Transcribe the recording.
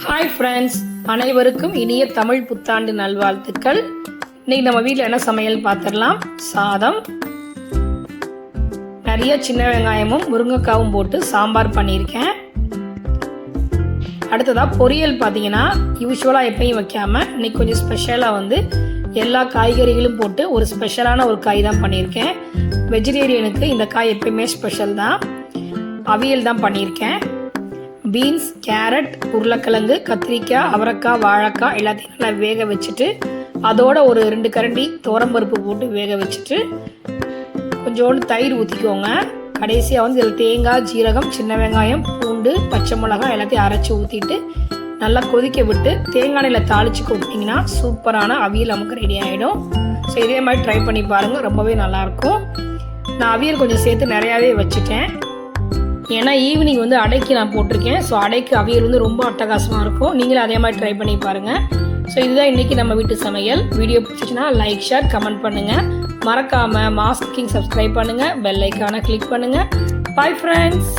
Hi friends, அனைவருக்கும் இனிய தமிழ் புத்தாண்டு நல்வாழ்த்துக்கள். இன்னைக்கு நம்ம வீட்டில் என்ன சமையல் பார்த்துடலாம். சாதம், நிறைய சின்ன வெங்காயமும் முருங்கைக்காவும் போட்டு சாம்பார் பண்ணியிருக்கேன். அடுத்ததாக பொரியல் பார்த்தீங்கன்னா யூஸ்வலாக எப்பயும் வைக்காமல் இன்னைக்கு கொஞ்சம் ஸ்பெஷலாக எல்லா காய்கறிகளும் போட்டு ஒரு ஸ்பெஷலான ஒரு காய் தான் பண்ணியிருக்கேன். வெஜிடேரியனுக்கு இந்த காய் எப்பயுமே ஸ்பெஷல் தான். அவியல் தான் பண்ணியிருக்கேன். பீன்ஸ், கேரட், உருளைக்கிழங்கு, கத்திரிக்காய், அவரைக்காய், வாழைக்காய் எல்லாத்தையும் நல்லா வேக வச்சுட்டு அதோட ஒரு 2 கரண்டி துவரம்பருப்பு போட்டு வேக வச்சுட்டு கொஞ்சோண்டு தயிர் ஊற்றிக்கோங்க. கடைசியாக இதில் தேங்காய், ஜீரகம், சின்ன வெங்காயம், பூண்டு, பச்சை மிளகாய் எல்லாத்தையும் அரைச்சி ஊற்றிட்டு நல்லா கொதிக்க விட்டு தேங்காய் எண்ணெயில் தாளித்து கொட்டிங்கன்னா சூப்பரான அவியல் நமக்கு ரெடி ஆகிடும். ஸோ இதே மாதிரி ட்ரை பண்ணி பாருங்கள், ரொம்பவே நல்லாயிருக்கும். நான் அவியல் கொஞ்சம் சேர்த்து நிறையாவே வச்சுட்டேன். ஏன்னா ஈவினிங் அடைக்கு நான் போட்டிருக்கேன். ஸோ அடைக்கு அவியல் ரொம்ப அட்டகாசமாக இருக்கும். நீங்களும் அதே மாதிரி ட்ரை பண்ணி பாருங்கள். ஸோ இதுதான் இன்றைக்கி நம்ம வீட்டு சமையல். வீடியோ பிடிச்சிச்சுன்னா லைக், ஷேர், கமெண்ட் பண்ணுங்கள். மறக்காமல் மாஸ் குக்கிங் சப்ஸ்கிரைப் பண்ணுங்கள். பெல் ஐக்கானை கிளிக் பண்ணுங்கள். Bye friends.